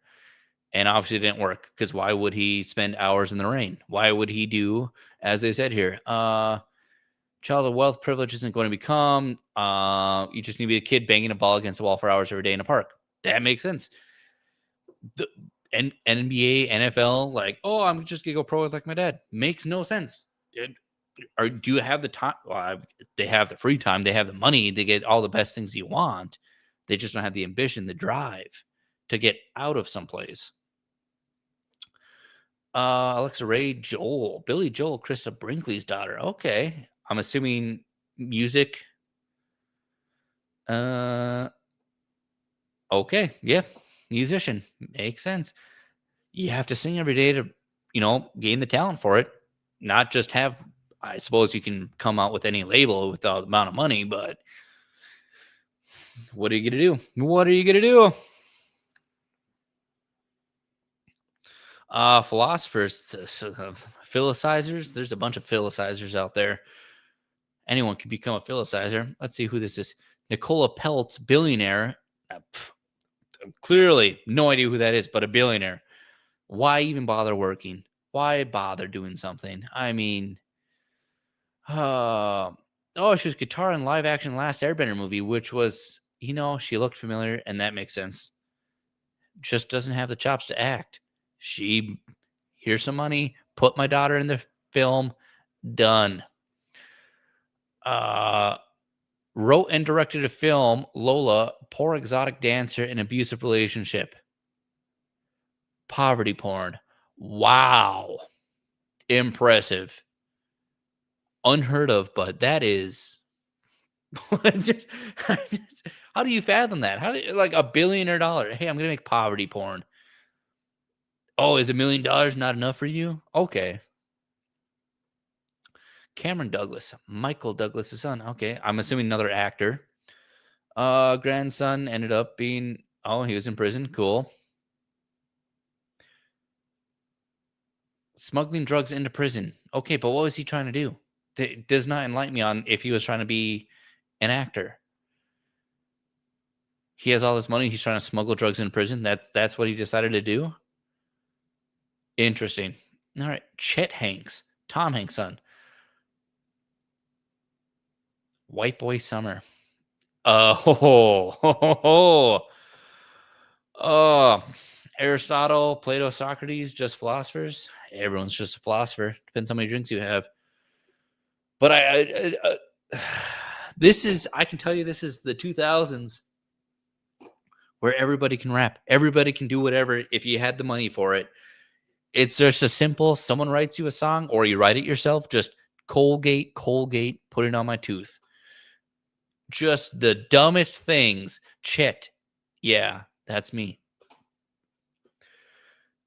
and obviously it didn't work because why would he spend hours in the rain? Why would he do, as they said here, child of wealth privilege isn't going to become. You just need to be a kid banging a ball against a wall for hours every day in a park. That makes sense. The NBA, NFL, like, oh, I'm just gonna go pro like my dad. Makes no sense. Or do you have the time? Well, they have the free time. They have the money. They get all the best things you want. They just don't have the ambition, the drive to get out of someplace. Alexa Ray, Joel, Billy Joel, Krista Brinkley's daughter. Okay, I'm assuming music. Okay, yeah, musician makes sense. You have to sing every day to, gain the talent for it. Not just have. I suppose you can come out with any label with the amount of money, but what are you gonna do? What are you gonna do? Philosophers, philicizers. There's a bunch of philicizers out there. Anyone can become a philicizer. Let's see who this is. Nicola Peltz, billionaire. Clearly, no idea who that is, but a billionaire. Why even bother working? Why bother doing something? I mean, oh, she was guitar in live action Last Airbender movie, which was, she looked familiar, and that makes sense. Just doesn't have the chops to act. Here's some money, put my daughter in the film, done. Wrote and directed a film, Lola, poor exotic dancer in abusive relationship. Poverty porn. Wow. Impressive. Unheard of, but that is how do you fathom that? How do you, like $1 billion? Hey, I'm gonna make poverty porn. Oh, is $1 million not enough for you? Okay. Cameron Douglas, Michael Douglas' son. Okay, I'm assuming another actor. Grandson ended up being. Oh, he was in prison. Cool. Smuggling drugs into prison. Okay, but what was he trying to do? That does not enlighten me on if he was trying to be an actor. He has all this money. He's trying to smuggle drugs in prison. That's what he decided to do. Interesting. All right, Chet Hanks, Tom Hanks' son. White Boy Summer. Aristotle, Plato, Socrates, just philosophers. Everyone's just a philosopher. Depends how many drinks you have. But this is, I can tell you, this is the 2000s where everybody can rap. Everybody can do whatever if you had the money for it. It's just a simple, someone writes you a song or you write it yourself, just Colgate, put it on my tooth. Just the dumbest things. Chet. Yeah, that's me.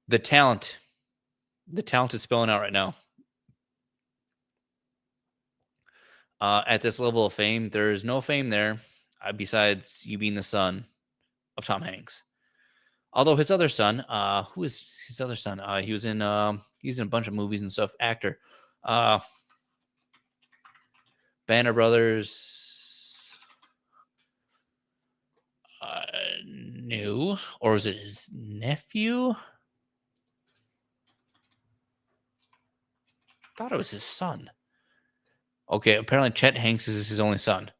The talent is spilling out right now. At this level of fame, there's no fame there besides you being the son of Tom Hanks. Although his other son, who is his other son? He's in a bunch of movies and stuff. Actor, Banner Brothers. New, or is it his nephew? Thought it was his son. Okay, apparently Chet Hanks is his only son.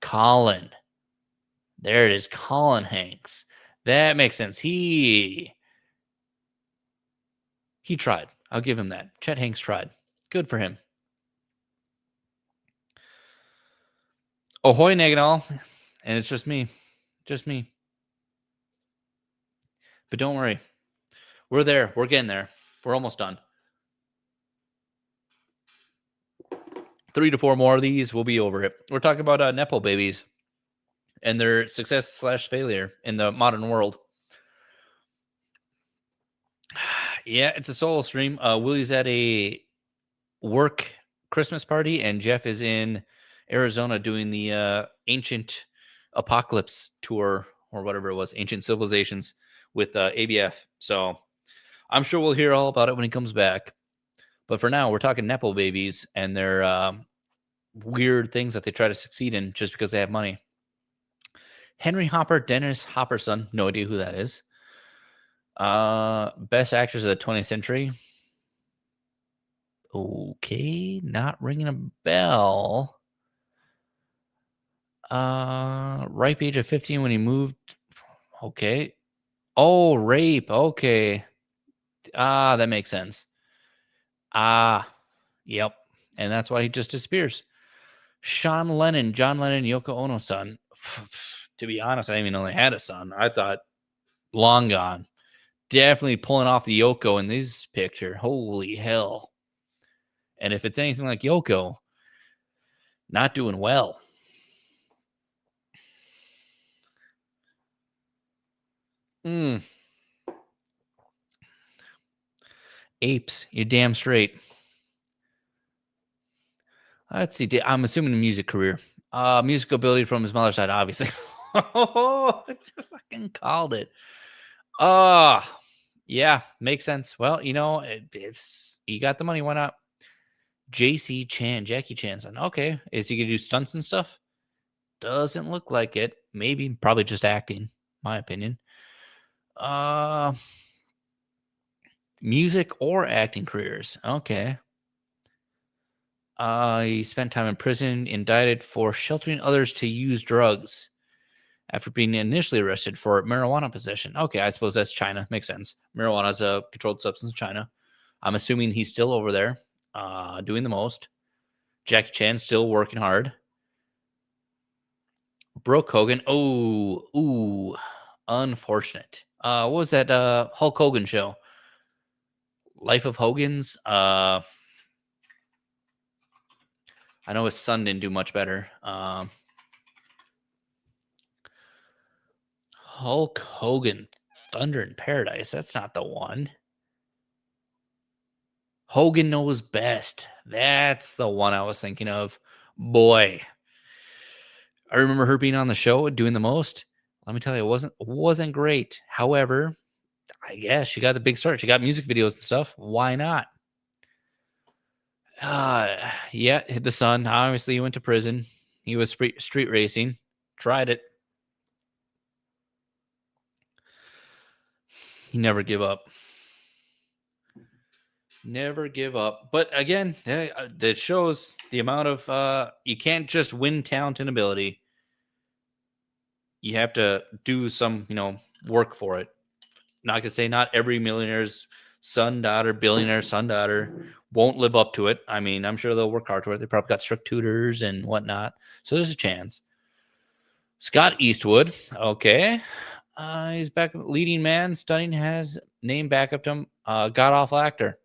Colin. There it is, Colin Hanks. That makes sense. He tried. I'll give him that. Chet Hanks tried. Good for him. Ahoy, Naganal. And it's just me. Just me. But don't worry. We're there. We're getting there. We're almost done. 3 to 4 more of these, we'll be over it. We're talking about Nepo babies and their success/failure in the modern world. Yeah, it's a solo stream. Willie's at a work Christmas party, and Jeff is in Arizona doing the Ancient Apocalypse tour, or whatever it was, Ancient Civilizations with ABF. So I'm sure we'll hear all about it when he comes back. But for now, we're talking Nepo babies and their weird things that they try to succeed in just because they have money. Henry Hopper, Dennis Hopper's son. No idea who that is. Best actors of the 20th century. Okay, not ringing a bell. Ripe age of 15 when he moved. Okay. Oh, rape. Okay. That makes sense. Yep. And that's why he just disappears. John Lennon, Yoko Ono's son. To be honest, I didn't even know they had a son. I thought long gone. Definitely pulling off the Yoko in this picture. Holy hell. And if it's anything like Yoko, not doing well. Apes, you're damn straight. Let's see. I'm assuming a music career. Musical ability from his mother's side, obviously. Oh, I fucking called it. Yeah, makes sense. Well, if he got the money, why not? Jackie Chan's son. Okay, is he gonna do stunts and stuff? Doesn't look like it. Maybe, probably just acting. My opinion. Music or acting careers. Okay. He spent time in prison, indicted for sheltering others to use drugs after being initially arrested for marijuana possession. Okay, I suppose that's China. Makes sense. Marijuana is a controlled substance in China. I'm assuming he's still over there, doing the most. Jackie Chan still working hard. Brooke Hogan. Oh, unfortunate. What was that Hulk Hogan show? Life of Hogan's. I know his son didn't do much better. Hulk Hogan, Thunder in Paradise. That's not the one. Hogan Knows Best. That's the one I was thinking of. Boy, I remember her being on the show doing the most. Let me tell you, it wasn't great. However, I guess she got the big start. She got music videos and stuff. Why not? Yeah, hit the son. Obviously, he went to prison. He was street racing. Tried it. He never give up. Never give up. But again, that shows the amount of you can't just win talent and ability. You have to do some, work for it. Not gonna say not every millionaire's son, daughter, billionaire son, daughter won't live up to it. I mean, I'm sure they'll work hard for it. They probably got strict tutors and whatnot. So there's a chance. Scott Eastwood. Okay. He's back. Leading man. Stunning has name back up to him. God awful actor.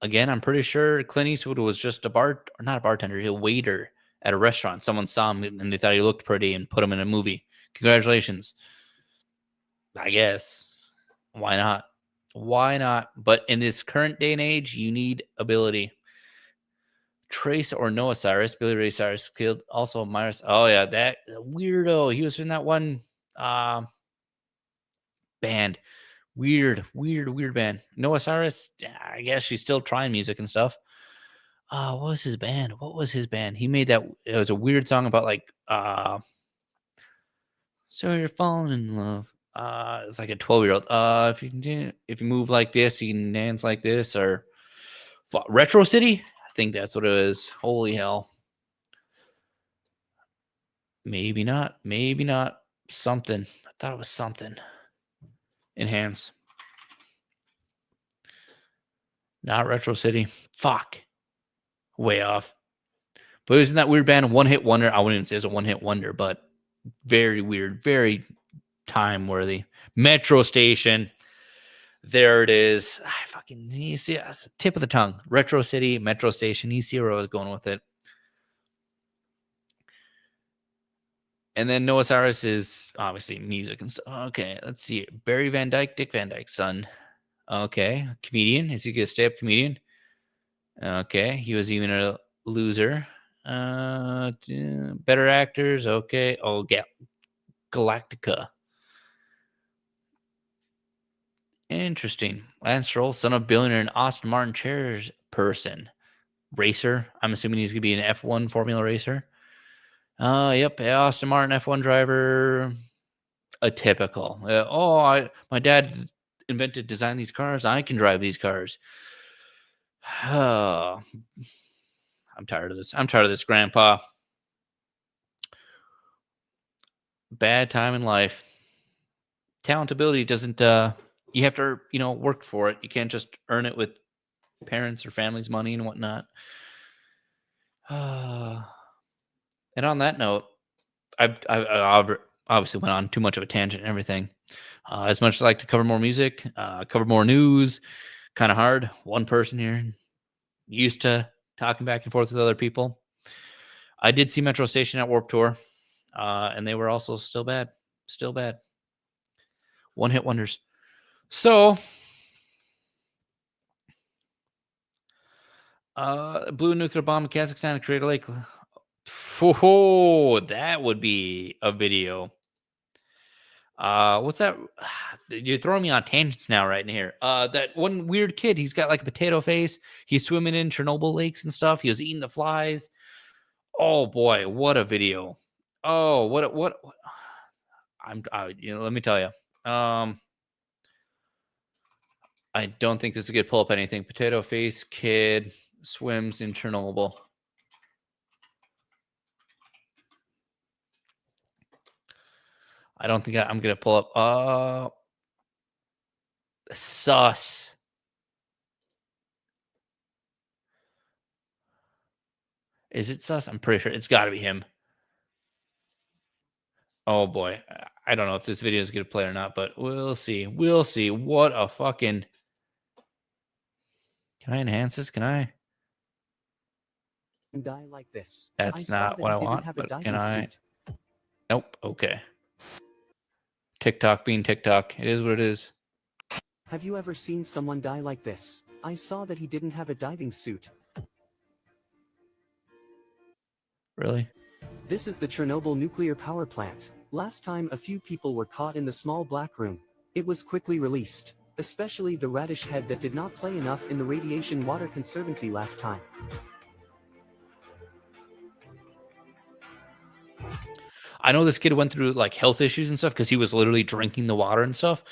Again, I'm pretty sure Clint Eastwood was just not a bartender, a waiter at a restaurant. Someone saw him and they thought he looked pretty and put him in a movie. Congratulations. I guess. Why not? Why not? But in this current day and age, you need ability. Trace or Noah Cyrus, Billy Ray Cyrus killed. Also, Myers. Oh yeah, that weirdo. He was in that one band. Weird band. Noah Cyrus. I guess she's still trying music and stuff. What was his band? He made that. It was a weird song about like so you're falling in love. It's like a 12-year-old. If you move like this, you can dance like this, or Retro City. I think that's what it is. Holy hell. Maybe not. Something. I thought it was something. Enhance. Not Retro City. Fuck. Way off. But it was in that weird band, One Hit Wonder. I wouldn't even say it's a one-hit wonder, but very weird, very time-worthy. Metro Station. There it is. You see, it's a tip of the tongue. Retro City, Metro Station. You see where I was going with it. And then Noah Cyrus is obviously music and stuff. Okay, let's see. Barry Van Dyke, Dick Van Dyke's son. Okay, comedian. Is he going to stay up comedian? Okay, he was even a loser. Better actors. Okay. Oh, yeah. Galactica. Interesting. Lance Stroll, son of billionaire and Austin Martin chairs person. Racer. I'm assuming he's going to be an F1 Formula racer. Yep. Austin Martin, F1 driver. A typical. My dad designed these cars. I can drive these cars. I'm tired of this. Grandpa. Bad time in life. Talent ability doesn't, you have to, work for it. You can't just earn it with parents or family's money and whatnot. And on that note, I've obviously went on too much of a tangent and everything. As much as I like to cover more music, cover more news, kind of hard. One person here, used to talking back and forth with other people. I did see Metro Station at Warped Tour, and they were also still bad. One-hit wonders. So, blew a nuclear bomb in Kazakhstan to create a lake. Oh, that would be a video. What's that? You're throwing me on tangents now, right in here. That one weird kid, he's got like a potato face. He's swimming in Chernobyl lakes and stuff. He was eating the flies. Oh boy, what a video! Oh, what? Let me tell you. I don't think this is gonna pull up anything. Potato face kid swims in Chernobyl. I don't think I'm gonna pull up. Sus. Is it sus? I'm pretty sure it's got to be him. Oh boy, I don't know if this video is gonna play or not, but we'll see. What a fucking. Can I enhance this? Can I? Die like this. That's not what I want. But can I? Nope. Okay. TikTok being TikTok. It is what it is. Have you ever seen someone die like this? I saw that he didn't have a diving suit. Really? This is the Chernobyl nuclear power plant. Last time a few people were caught in the small black room. It was quickly released. Especially the radish head that did not play enough in the Radiation Water Conservancy last time. I know this kid went through like health issues and stuff because he was literally drinking the water and stuff.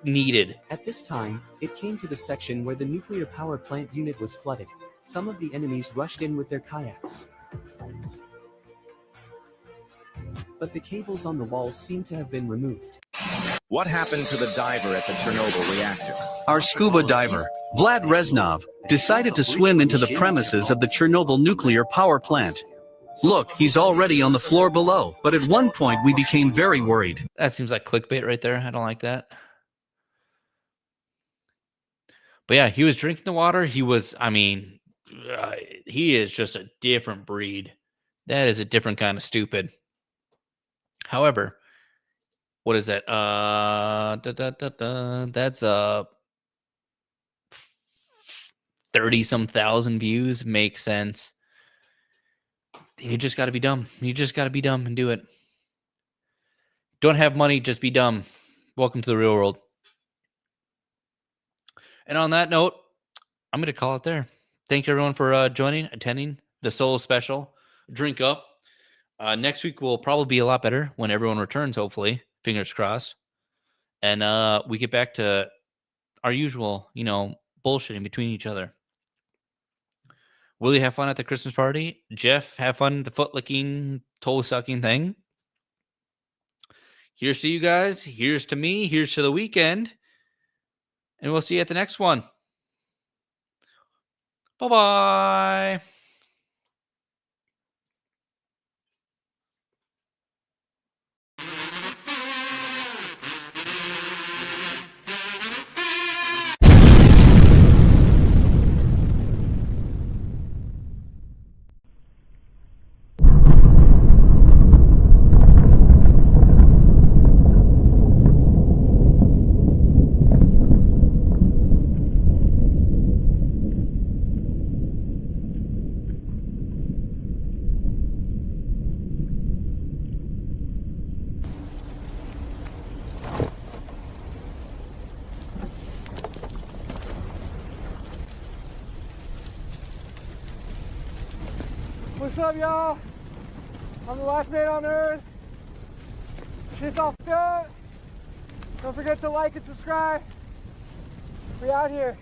Needed. At this time, it came to the section where the nuclear power plant unit was flooded. Some of the enemies rushed in with their kayaks. But the cables on the walls seem to have been removed. What happened to the diver at the Chernobyl reactor? Our scuba diver, Vlad Reznov, decided to swim into the premises of the Chernobyl nuclear power plant. Look, he's already on the floor below, but at one point we became very worried. That seems like clickbait right there. I don't like that. But yeah, he was drinking the water. He was, I mean, he is just a different breed. That is a different kind of stupid. However, what is that? That's 30-some thousand views. Makes sense. You just got to be dumb. You just got to be dumb and do it. Don't have money, just be dumb. Welcome to the real world. And on that note, I'm going to call it there. Thank you, everyone, for attending the solo special. Drink up. Next week will probably be a lot better when everyone returns, hopefully. Fingers crossed. And we get back to our usual, bullshitting between each other. Willie, have fun at the Christmas party. Jeff, have fun at the foot-licking, toe-sucking thing. Here's to you guys. Here's to me. Here's to the weekend. And we'll see you at the next one. Bye-bye. What's up, y'all? I'm the last man on earth. Shit's all good. Don't forget to like and subscribe. We out here.